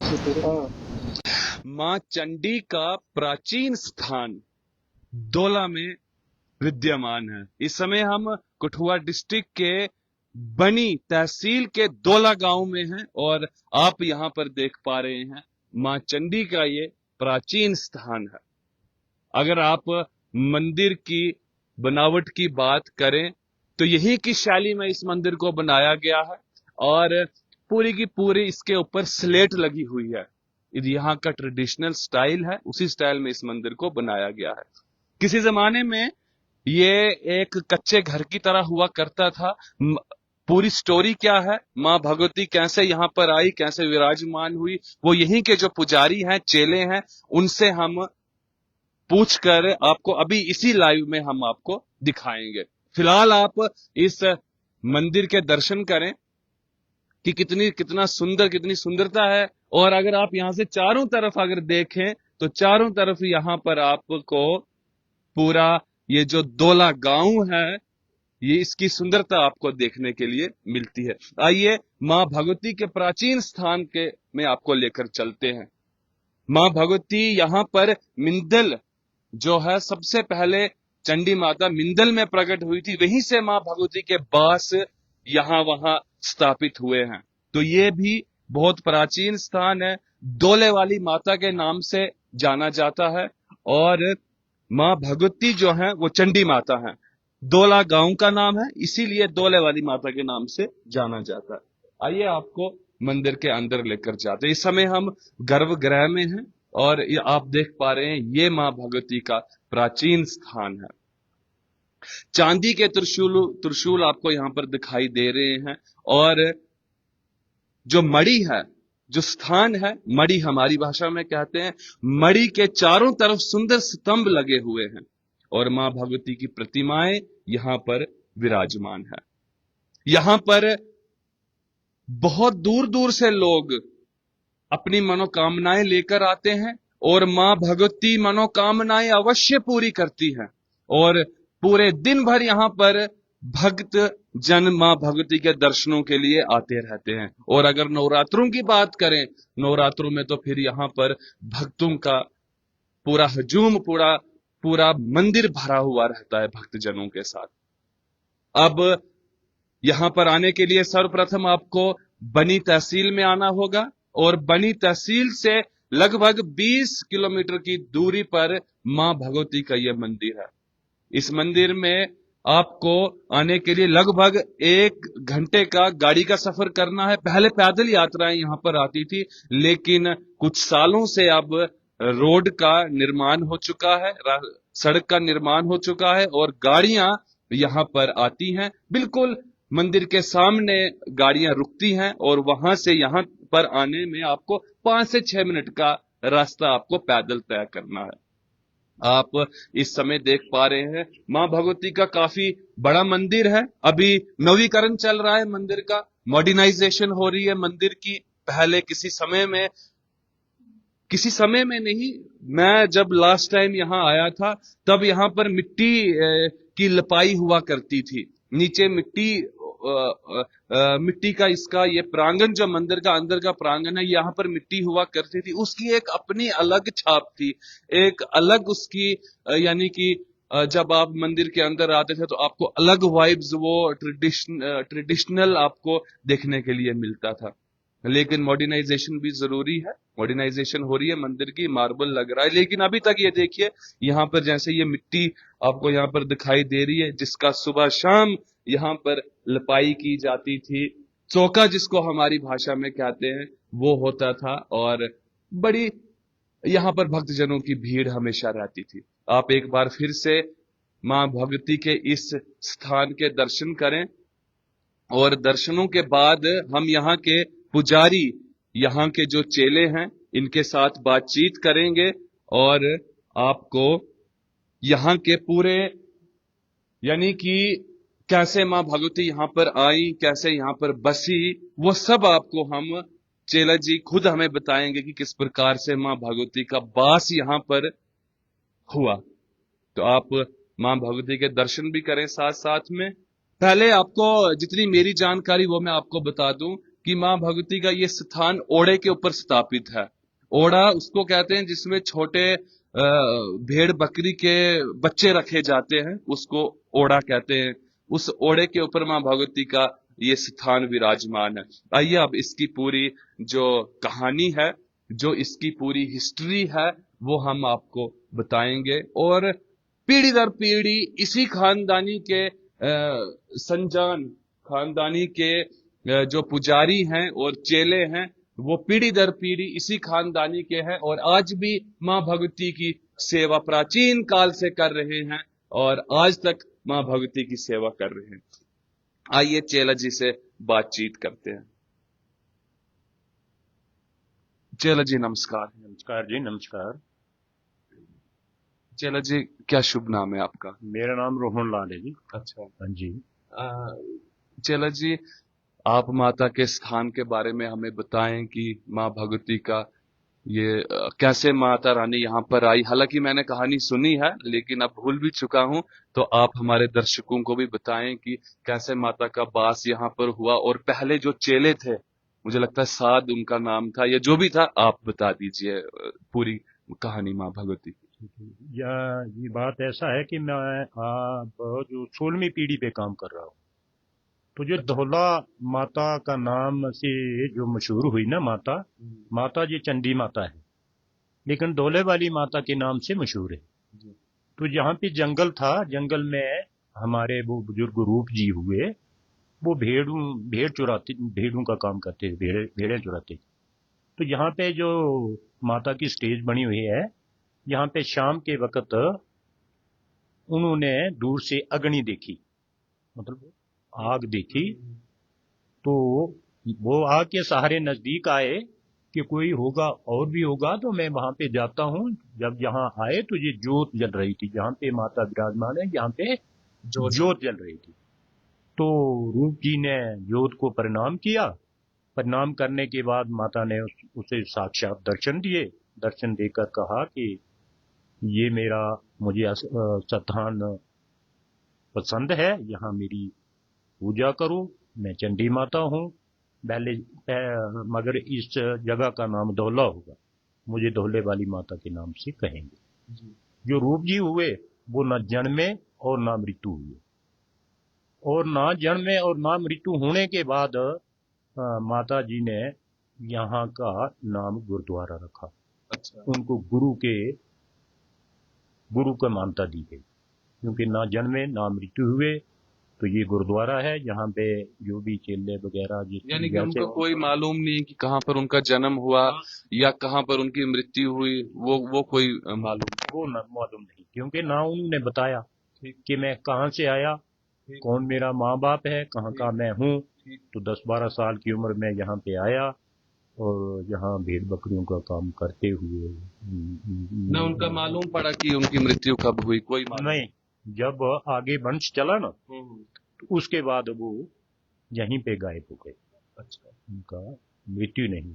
हाँ। मां चंडी का प्राचीन स्थान डोला में विद्यमान है। इस समय हम कठुआ डिस्ट्रिक्ट के बनी तहसील के डोला गांव में हैं और आप यहां पर देख पा रहे हैं मां चंडी का ये प्राचीन स्थान है। अगर आप मंदिर की बनावट की बात करें तो यही की शैली में इस मंदिर को बनाया गया है और पूरी की पूरी इसके ऊपर स्लेट लगी हुई है। यहाँ का ट्रेडिशनल स्टाइल है, उसी स्टाइल में इस मंदिर को बनाया गया है। किसी जमाने में ये एक कच्चे घर की तरह हुआ करता था। पूरी स्टोरी क्या है, मां भगवती कैसे यहाँ पर आई, कैसे विराजमान हुई, वो यहीं के जो पुजारी हैं, चेले हैं, उनसे हम पूछकर आपको अभी इसी लाइव में हम आपको दिखाएंगे। फिलहाल आप इस मंदिर के दर्शन करें कि कितनी सुंदरता है। और अगर आप यहां से चारों तरफ अगर देखें तो चारों तरफ यहां पर आपको पूरा ये जो डोला गांव है, ये इसकी सुंदरता आपको देखने के लिए मिलती है। आइए मां भगवती के प्राचीन स्थान के में आपको लेकर चलते हैं। मां भगवती यहां पर मिंदल जो है, सबसे पहले चंडी माता मिंदल में प्रकट हुई थी, वहीं से मां भगवती के बास यहां वहां स्थापित हुए हैं। तो ये भी बहुत प्राचीन स्थान है, डोले वाली माता के नाम से जाना जाता है। और मां भगवती जो है वो चंडी माता है, डोला गांव का नाम है, इसीलिए डोले वाली माता के नाम से जाना जाता है। आइए आपको मंदिर के अंदर लेकर जाते हैं। इस समय हम गर्भगृह में हैं और ये आप देख पा रहे हैं, ये मां भगवती का प्राचीन स्थान है। चांदी के त्रिशूल त्रिशूल आपको यहां पर दिखाई दे रहे हैं और जो मणि है, जो स्थान है, मणि हमारी भाषा में कहते हैं, मणि के चारों तरफ सुंदर स्तंभ लगे हुए हैं और मां भगवती की प्रतिमाएं यहां पर विराजमान है। यहां पर बहुत दूर दूर से लोग अपनी मनोकामनाएं लेकर आते हैं और मां भगवती मनोकामनाएं अवश्य पूरी करती है। और पूरे दिन भर यहां पर भक्त जन मां भगवती के दर्शनों के लिए आते रहते हैं। और अगर नवरात्रों की बात करें, नवरात्रों में तो फिर यहां पर भक्तों का पूरा हजूम, पूरा पूरा मंदिर भरा हुआ रहता है भक्तजनों के साथ। अब यहां पर आने के लिए सर्वप्रथम आपको बनी तहसील में आना होगा और बनी तहसील से लगभग 20 किलोमीटर की दूरी पर मां भगवती का यह मंदिर है। इस मंदिर में आपको आने के लिए लगभग 1 घंटे का गाड़ी का सफर करना है। पहले पैदल यात्राएं यहां पर आती थी, लेकिन कुछ सालों से अब रोड का निर्माण हो चुका है, सड़क का निर्माण हो चुका है और गाड़ियां यहां पर आती हैं। बिल्कुल मंदिर के सामने गाड़ियां रुकती हैं और वहां से यहां पर आने में आपको 5 से 6 मिनट का रास्ता आपको पैदल तय करना है। आप इस समय देख पा रहे हैं मां भगवती का काफी बड़ा मंदिर है। अभी नवीकरण चल रहा है मंदिर का, मॉडर्नाइजेशन हो रही है मंदिर की। पहले किसी समय में नहीं, मैं जब लास्ट टाइम यहां आया था तब यहां पर मिट्टी की लपाई हुआ करती थी। नीचे मिट्टी का इसका ये प्रांगण, जो मंदिर का अंदर का प्रांगण है, यहाँ पर मिट्टी हुआ करती थी। उसकी एक अपनी अलग छाप थी, एक अलग उसकी यानी कि जब आप मंदिर के अंदर आते थे तो आपको अलग वाइब्स, वो ट्रेडिशनल आपको देखने के लिए मिलता था। लेकिन मॉडर्नाइजेशन भी जरूरी है, मॉडर्नाइजेशन हो रही है मंदिर की, मार्बल लग रहा है। लेकिन अभी तक ये देखिए, यहाँ पर जैसे ये मिट्टी आपको यहाँ पर दिखाई दे रही है, जिसका सुबह शाम यहाँ पर लपाई की जाती थी, चौका जिसको हमारी भाषा में कहते हैं, वो होता था। और बड़ी यहाँ पर भक्तजनों की भीड़ हमेशा रहती थी। आप एक बार फिर से मां भगवती के इस स्थान के दर्शन करें और दर्शनों के बाद हम यहाँ के पुजारी, यहाँ के जो चेले हैं, इनके साथ बातचीत करेंगे और आपको यहाँ के पूरे यानी कि कैसे मां भगवती यहाँ पर आई, कैसे यहाँ पर बसी, वो सब आपको हम चेला जी खुद हमें बताएंगे कि किस प्रकार से मां भगवती का वास यहाँ पर हुआ। तो आप मां भगवती के दर्शन भी करें साथ साथ में। पहले आपको जितनी मेरी जानकारी वो मैं आपको बता दूं कि माँ भगवती का ये स्थान ओड़े के ऊपर स्थापित है। ओड़ा उसको कहते हैं जिसमें छोटे भेड़ बकरी के बच्चे रखे जाते हैं, उसको ओड़ा कहते हैं। उस ओड़े के ऊपर माँ भगवती का ये स्थान विराजमान है। आइए अब इसकी पूरी जो कहानी है, जो इसकी पूरी हिस्ट्री है, वो हम आपको बताएंगे। और पीढ़ी दर पीढ़ी इसी खानदानी के संजान, खानदानी के जो पुजारी हैं और चेले हैं, वो पीढ़ी दर पीढ़ी इसी खानदानी के हैं और आज भी माँ भगवती की सेवा प्राचीन काल से कर रहे हैं और आज तक माँ भगवती की सेवा कर रहे हैं। आइए चेला जी से बातचीत करते हैं। चेला जी नमस्कार। नमस्कार जी, नमस्कार। चेला जी क्या शुभ नाम है आपका? मेरा नाम रोहन लाल है जी। अच्छा। हाँ जी। चेला जी, आप माता के स्थान के बारे में हमें बताएं कि माँ भगवती का ये कैसे माता रानी यहाँ पर आई। हालांकि मैंने कहानी सुनी है लेकिन अब भूल भी चुका हूँ, तो आप हमारे दर्शकों को भी बताएं कि कैसे माता का वास यहाँ पर हुआ। और पहले जो चेले थे, मुझे लगता है साध उनका नाम था, या जो भी था, आप बता दीजिए पूरी कहानी माँ भगवती की। ये बात ऐसा है कि मैं अब जो 16वीं पीढ़ी पे काम कर रहा हूँ। तो जो धौला माता का नाम से जो मशहूर हुई ना माता जी चंडी माता है, लेकिन धौले वाली माता के नाम से मशहूर है। तो जहाँ पे जंगल था, जंगल में हमारे वो बुजुर्ग रूप जी हुए, वो भेड़ों का काम करते थे, भेड़ें चुराते थे। तो यहाँ पे जो माता की स्टेज बनी हुई है, यहाँ पे शाम के वक्त उन्होंने दूर से अग्नि देखी, मतलब आग देखी। तो वो आग के सहारे नजदीक आए कि कोई होगा और भी होगा, तो मैं वहां पे जाता हूँ। जब यहाँ आए तो ये जोत जल रही थी, जहाँ पे माता विराजमान है, यहाँ पे जोत जल रही थी। तो रूप जी ने जोत को प्रणाम किया। प्रणाम करने के बाद माता ने उसे साक्षात दर्शन दिए। दर्शन देकर कहा कि ये मुझे स्थान पसंद है, यहाँ मेरी पूजा करूं। मैं चंडी माता हूँ, मगर इस जगह का नाम धौला होगा, मुझे धौले वाली माता के नाम से कहेंगे। जो रूप जी हुए वो न जन्मे और ना मृत्यु हुए, और ना जन्मे और ना मृत्यु होने के बाद माता जी ने यहाँ का नाम गुरुद्वारा रखा। अच्छा। उनको गुरु का मान्यता दी गई, क्योंकि ना जन्मे ना मृत्यु हुए। तो ये गुरुद्वारा है, यहाँ पे जो भी चेले वगैरह, यानी कि उनको कोई मालूम नहीं कि कहाँ पर उनका जन्म हुआ या कहाँ पर उनकी मृत्यु हुई, वो कोई मालूम नहीं, क्योंकि ना उन्होंने बताया कि मैं कहाँ से आया, कौन मेरा माँ बाप है, कहाँ का मैं हूँ। तो 10-12 साल की उम्र में यहाँ पे आया और यहाँ भेड़ बकरियों का काम करते हुए ना उनका मालूम पड़ा कि उनकी मृत्यु कब हुई, कोई नहीं। जब आगे वंश चला ना, तो उसके बाद वो यहीं पे गायब हो गए। अच्छा। उनका मृत्यु नहीं।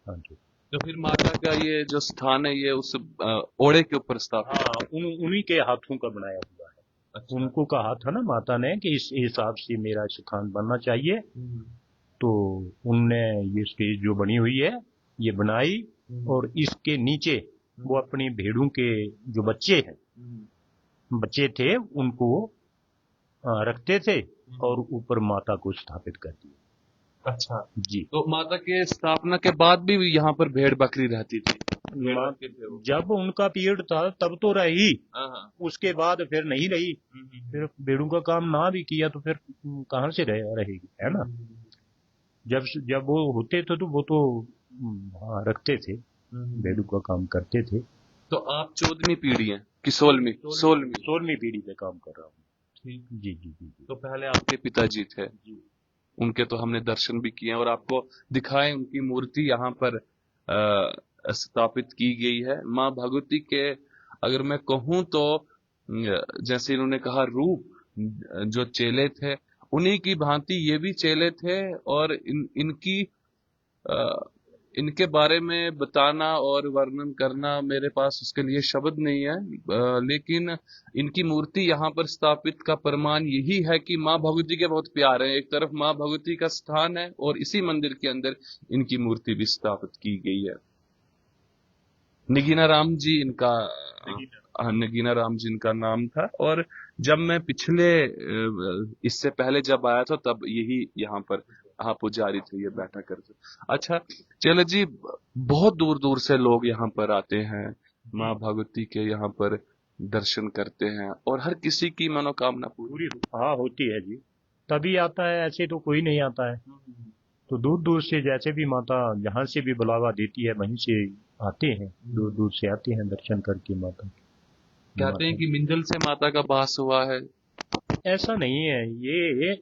हाँ जी। तो फिर माता का ये जो स्थान है, ये उस ओड़े के ऊपर स्थापित? हाँ, उन्हीं के हाथों का बनाया हुआ है। अच्छा। उनको कहा था ना माता ने कि इस हिसाब से मेरा स्थान बनना चाहिए। तो उनने ये स्टेज जो बनी हुई है ये बनाई, और इसके नीचे वो अपनी भेड़ों के जो बच्चे थे उनको रखते थे और ऊपर माता को स्थापित कर दिया। अच्छा जी। तो माता के स्थापना के बाद भी यहाँ पर भेड़ बकरी रहती थी? जब उनका पीरियड था तब तो रही, उसके बाद फिर नहीं रही। फिर भेड़ों का काम ना भी किया तो फिर कहाँ से रहेगी, है ना। जब वो होते थे तो वो तो रखते थे, भेड़ों का काम करते थे। तो आप 14वीं पीढ़ी हैं कि 16वीं पीढ़ी पे काम कर रहा हूँ। जी जी जी जी। तो पहले आपके पिताजी थे जी, उनके तो हमने दर्शन भी किए और आपको दिखाए, उनकी मूर्ति यहाँ पर स्थापित की गई है। माँ भगवती के अगर मैं कहूँ तो जैसे इन्होंने कहा रूप, जो चेले थे उन्हीं की भांति ये भी चेले थे, और इनकी इनके बारे में बताना और वर्णन करना मेरे पास उसके लिए शब्द नहीं है, लेकिन इनकी मूर्ति यहाँ पर स्थापित का प्रमाण यही है कि माँ भगवती के बहुत प्यार है। एक तरफ माँ भगवती का स्थान है और इसी मंदिर के अंदर इनकी मूर्ति भी स्थापित की गई है। नगीना राम जी इनका नगीना राम जी इनका नाम था। और जब मैं पिछले इससे पहले जब आया था तब यही यहाँ पर पुजारी थे, ये बैठा करते। अच्छा चलो जी, बहुत दूर दूर से लोग यहाँ पर आते हैं, माँ भगवती के यहाँ पर दर्शन करते हैं और हर किसी की मनोकामना पूरी हाँ होती है जी, तभी आता है, ऐसे तो कोई नहीं आता है। तो दूर दूर से जैसे भी माता जहाँ से भी बुलावा देती है वहीं से आते हैं, दूर दूर से आते हैं दर्शन करके माता। कहते हैं कि मिंदल से माता का वास हुआ है। ऐसा नहीं है, ये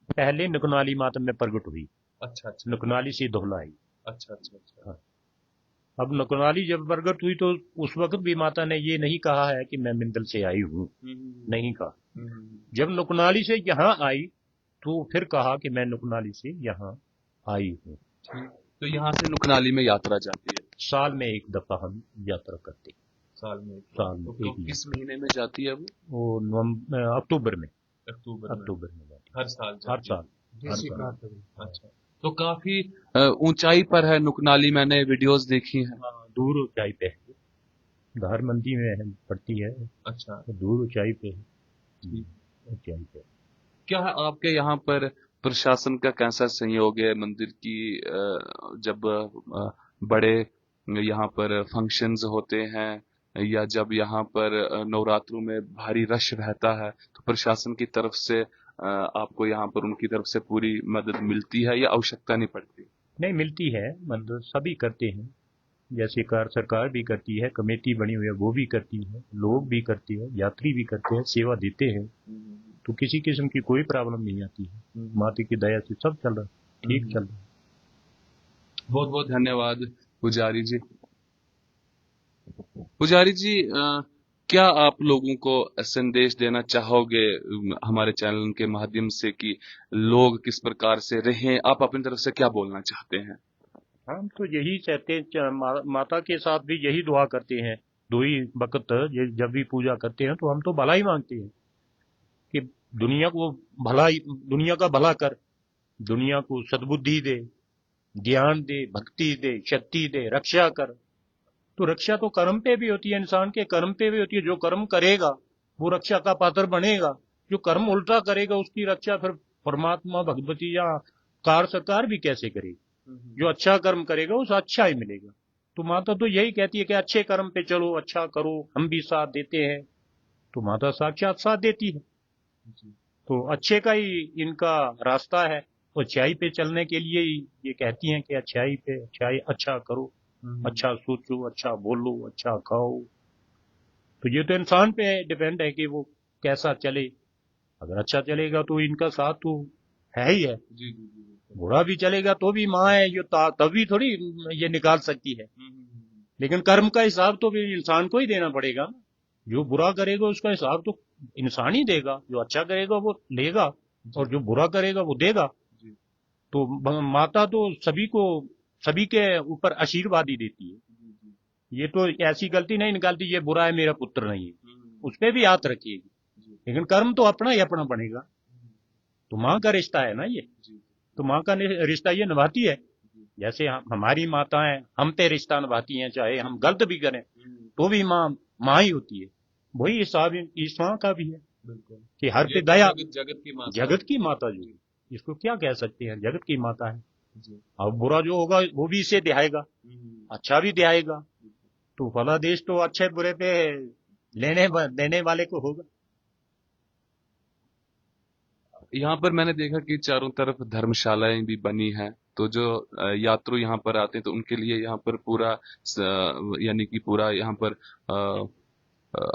पहले नकुनाली माता में प्रकट हुई। अच्छा अच्छा नकुनाली से दोहला आई। अच्छा अच्छा अच्छा। हाँ। अब नकुनाली जब प्रकट हुई तो उस वक्त भी माता ने ये नहीं कहा है कि मैं मिंदल से आई हूँ, नहीं कहा। जब नकुनाली से यहाँ आई तो फिर कहा कि मैं नकुनाली से यहाँ आई हूँ। तो यहाँ से नुकनाली में यात्रा जाती है? साल में एक दफा हम यात्रा करते हैं। साल में तो किस महीने में जाती है वो अक्टूबर में। अक्टूबर में जाती हर साल है। हर साल। अच्छा, तो काफी ऊंचाई पर है नुकनाली, मैंने वीडियोस देखी हैं। दूर ऊंचाई पे है, धार मंदी में पड़ती है। अच्छा, तो दूर ऊंचाई पे है। ऊंचाई पे। क्या आपके यहाँ पर प्रशासन का कैसा सहयोग है मंदिर की? जब बड़े यहाँ पर फंक्शंस होते हैं या जब यहाँ पर नवरात्रों में भारी रश रहता है तो प्रशासन की तरफ से आपको यहाँ पर उनकी तरफ से पूरी मदद मिलती है या आवश्यकता नहीं पड़ती? नहीं, मिलती है मदद, सभी करते हैं। जैसे सरकार भी करती है, कमेटी बनी हुई है वो भी करती है, लोग भी करते हैं, यात्री भी करते हैं, सेवा देते हैं। तो किसी किस्म की कोई प्रॉब्लम नहीं आती है। माता की दया से सब चल रहा है, ठीक चल रहा है। बहुत बहुत धन्यवाद पुजारी जी। पुजारी जी, क्या आप लोगों को संदेश देना चाहोगे हमारे चैनल के माध्यम से कि लोग किस प्रकार से रहें? आप अपनी तरफ से क्या बोलना चाहते हैं? हम तो यही चाहते हैं, माता के साथ भी यही दुआ करते हैं। दो ही वक्त जब भी पूजा करते हैं तो हम तो भला ही मांगते हैं कि दुनिया को दुनिया का भला कर, दुनिया को सद्बुद्धि दे, ज्ञान दे, भक्ति दे, शक्ति दे, रक्षा कर। तो रक्षा तो कर्म पे भी होती है, इंसान के कर्म पे भी होती है। जो कर्म करेगा वो रक्षा का पात्र बनेगा, जो कर्म उल्टा करेगा उसकी रक्षा फिर परमात्मा भगवती या कार सरकार भी कैसे करेगी। जो अच्छा कर्म करेगा उसे अच्छा ही मिलेगा। तो माता तो यही कहती है कि अच्छे कर्म पे चलो, अच्छा करो, हम भी साथ देते हैं। तो माता साक्षात साथ देती है। तो अच्छे का ही इनका रास्ता है, तो अच्छाई पे चलने के लिए ही ये कहती हैं कि अच्छाई पे अच्छा करो, अच्छा सोचो, अच्छा बोलो, अच्छा खाओ। तो ये तो इंसान पे डिपेंड है कि वो कैसा चले। अगर अच्छा चलेगा तो इनका साथ तो है ही है। बुरा भी चलेगा तो भी माँ है, ये तभी थोड़ी ये निकाल सकती है। लेकिन कर्म का हिसाब तो भी इंसान को ही देना पड़ेगा। जो बुरा करेगा उसका हिसाब तो इंसान ही देगा, जो अच्छा करेगा वो लेगा और जो बुरा करेगा वो देगा। तो माता तो सभी के ऊपर आशीर्वाद ही देती है। ये तो ऐसी गलती नहीं निकालती ये बुरा है मेरा पुत्र नहीं है, उस पर भी हाथ रखिएगी। लेकिन कर्म तो अपना ही अपना बनेगा। तो माँ का रिश्ता है ना ये, तो माँ का रिश्ता ये निभाती है। जैसे हमारी माताएं हम पे रिश्ता निभाती हैं, चाहे हम गलत भी करें तो भी माँ ही होती है। वही हिसाब इस माँ का भी है कि हर पे दया। जगत की माता जो, इसको क्या कह सकते हैं, जगत की माता है। अब बुरा जो होगा वो भी इसे दिखाएगा, अच्छा भी दिखाएगा। तो भला देश तो अच्छे बुरे पे देने वाले को होगा। यहाँ पर मैंने देखा कि चारों तरफ धर्मशालाएं भी बनी हैं, तो जो यात्रु यहाँ पर आते हैं तो उनके लिए यहाँ पर पूरा यानी कि पूरा यहाँ पर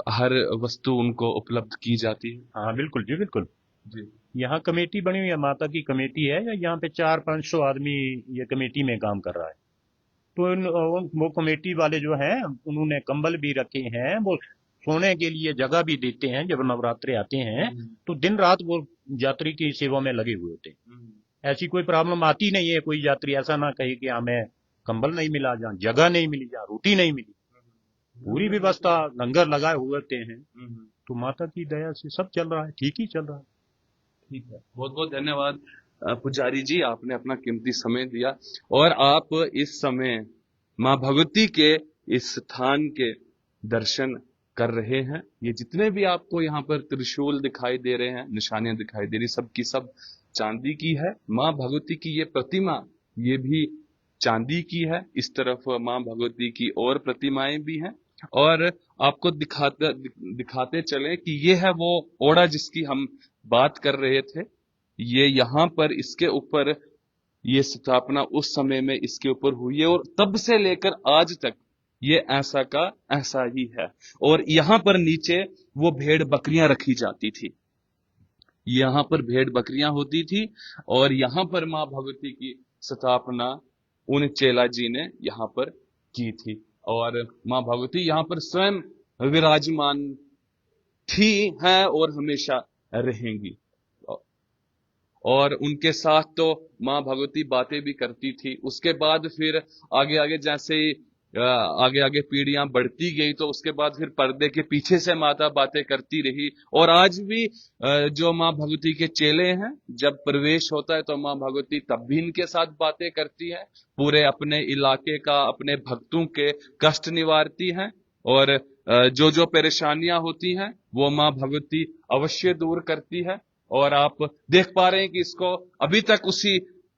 हर वस्तु उनको उपलब्ध की जाती है। हाँ बिल्कुल जी, बिल्कुल जी। यहाँ कमेटी बनी हुई है, माता की कमेटी है। यहाँ पे 400-500 आदमी ये कमेटी में काम कर रहा है। तो वो कमेटी वाले जो हैं उन्होंने कंबल भी रखे हैं, वो सोने के लिए जगह भी देते हैं। जब नवरात्रे आते हैं तो दिन रात वो यात्री की सेवा में लगे हुए होते हैं। ऐसी कोई प्रॉब्लम आती नहीं है। कोई यात्री ऐसा ना कहे कि हमें कंबल नहीं मिला, जहाँ जगह नहीं मिली, जहाँ रोटी नहीं मिली, पूरी व्यवस्था लंगर लगाए हुए हैं। तो माता की दया से सब चल रहा है, ठीक ही चल रहा है। ठीक है, बहुत बहुत धन्यवाद पुजारी जी, आपने अपना कीमती समय दिया और आप इस समय माँ भगवती के इस स्थान के दर्शन कर रहे हैं। ये जितने भी आपको यहाँ पर त्रिशूल दिखाई दे रहे हैं, निशानियां दिखाई दे रही, सब की सब चांदी की है। माँ भगवती की ये प्रतिमा, ये भी चांदी की है। इस तरफ माँ भगवती की और प्रतिमाएं भी हैं और आपको दिखाते चले कि ये है वो ओड़ा जिसकी हम बात कर रहे थे। ये यहाँ पर इसके ऊपर ये स्थापना उस समय में इसके ऊपर हुई है और तब से लेकर आज तक ये ऐसा का ऐसा ही है। और यहाँ पर नीचे वो भेड़ बकरियां रखी जाती थी, यहाँ पर भेड़ बकरियां होती थी और यहाँ पर माँ भगवती की स्थापना उन चेला जी ने यहाँ पर की थी और माँ भगवती यहाँ पर स्वयं विराजमान थी, है और हमेशा रहेंगी। और उनके साथ तो माँ भगवती बातें भी करती थी। उसके बाद फिर आगे आगे जैसे आगे आगे पीढ़ियां बढ़ती गई तो उसके बाद फिर पर्दे के पीछे से माता बातें करती रही। और आज भी जो माँ भगवती के चेले हैं, जब प्रवेश होता है तो माँ भगवती तब भी इनके साथ बातें करती है, पूरे अपने इलाके का, अपने भक्तों के कष्ट निवारती हैं और जो जो परेशानियां होती हैं वो माँ भगवती अवश्य दूर करती है। और आप देख पा रहे हैं कि इसको अभी तक उसी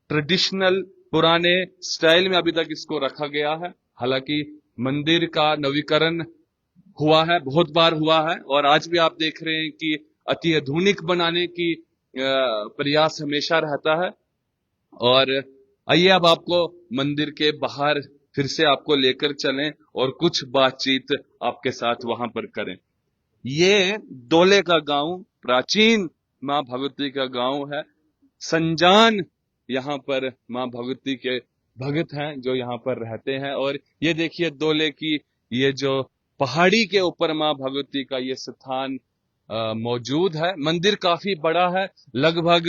ट्रेडिशनल पुराने स्टाइल में अभी तक इसको रखा गया है। हालांकि मंदिर का नवीकरण हुआ है, बहुत बार हुआ है और आज भी आप देख रहे हैं कि अति आधुनिक बनाने की प्रयास हमेशा रहता है। और आइए अब आपको मंदिर के बाहर फिर से आपको लेकर चलें और कुछ बातचीत आपके साथ वहां पर करें। ये डोले का गांव प्राचीन माँ भगवती का गांव है। संजान यहाँ पर माँ भगवती के भगत हैं जो यहाँ पर रहते हैं। और ये देखिए डोले की ये जो पहाड़ी के ऊपर माँ भगवती का ये स्थान मौजूद है। मंदिर काफी बड़ा है, लगभग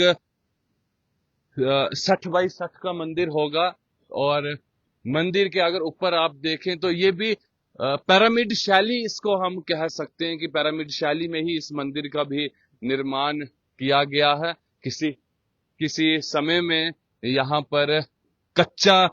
60 बाई 60 का मंदिर होगा। और मंदिर के अगर ऊपर आप देखें तो ये भी पिरामिड शैली, इसको हम कह सकते हैं कि पिरामिड शैली में ही इस मंदिर का भी निर्माण किया गया है। किसी समय में यहाँ पर कच्चा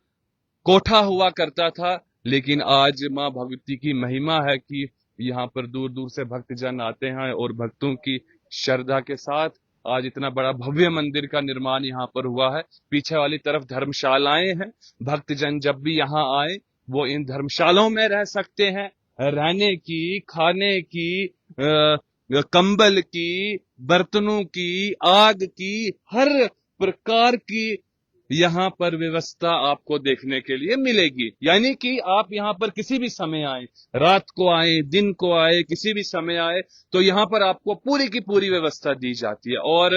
कोठा हुआ करता था, लेकिन आज माँ भगवती की महिमा है कि यहाँ पर दूर दूर से भक्तजन आते हैं और भक्तों की श्रद्धा के साथ आज इतना बड़ा भव्य मंदिर का निर्माण यहाँ पर हुआ है। पीछे वाली तरफ धर्मशालाएं हैं, भक्तजन जब भी यहाँ आए वो इन धर्मशालाओं में रह सकते हैं। रहने की, खाने की, कंबल की, बर्तनों की, आग की, हर प्रकार की यहाँ पर व्यवस्था आपको देखने के लिए मिलेगी। यानी कि आप यहाँ पर किसी भी समय आए, रात को आए, दिन को आए, किसी भी समय आए तो यहाँ पर आपको पूरी की पूरी व्यवस्था दी जाती है। और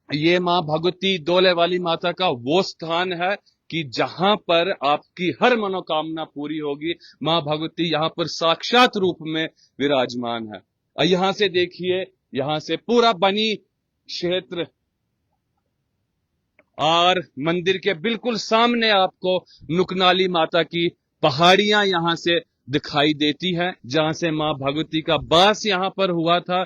ये माँ भगवती डोले वाली माता का वो स्थान है कि जहां पर आपकी हर मनोकामना पूरी होगी। माँ भगवती यहाँ पर साक्षात रूप में विराजमान है। यहां से देखिए, यहां से पूरा बनी क्षेत्र और मंदिर के बिल्कुल सामने आपको नुकनाली माता की पहाड़ियां यहां से दिखाई देती है, जहां से माँ भगवती का वास यहां पर हुआ था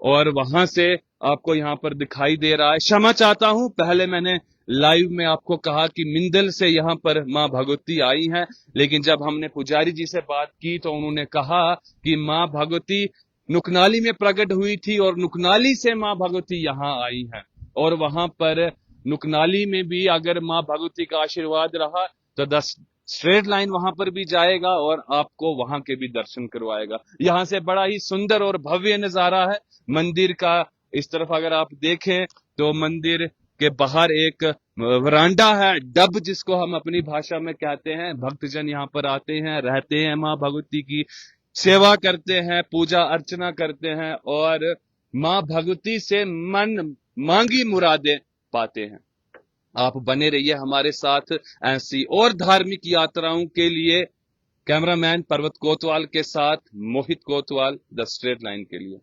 और वहां से आपको यहां पर दिखाई दे रहा है। क्षमा चाहता हूं, पहले मैंने लाइव में आपको कहा कि मिंदल से यहां पर माँ भगवती आई हैं, लेकिन जब हमने पुजारी जी से बात की तो उन्होंने कहा कि माँ भगवती नुकनाली में प्रकट हुई थी और नुकनाली से माँ भगवती यहां आई हैं। और वहां पर नुकनाली में भी अगर माँ भगवती का आशीर्वाद रहा तो 10 स्ट्रेट लाइन वहां पर भी जाएगा और आपको वहां के भी दर्शन करवाएगा। यहां से बड़ा ही सुंदर और भव्य नजारा है मंदिर का। इस तरफ अगर आप देखें तो मंदिर के बाहर एक वरांडा है, डब जिसको हम अपनी भाषा में कहते हैं। भक्तजन यहाँ पर आते हैं, रहते हैं, माँ भगवती की सेवा करते हैं, पूजा अर्चना करते हैं और माँ भगवती से मन मांगी मुरादें पाते हैं। आप बने रहिए हमारे साथ ऐसी और धार्मिक यात्राओं के लिए। कैमरामैन पर्वत कोतवाल के साथ मोहित कोतवाल, द स्ट्रेट लाइन के लिए।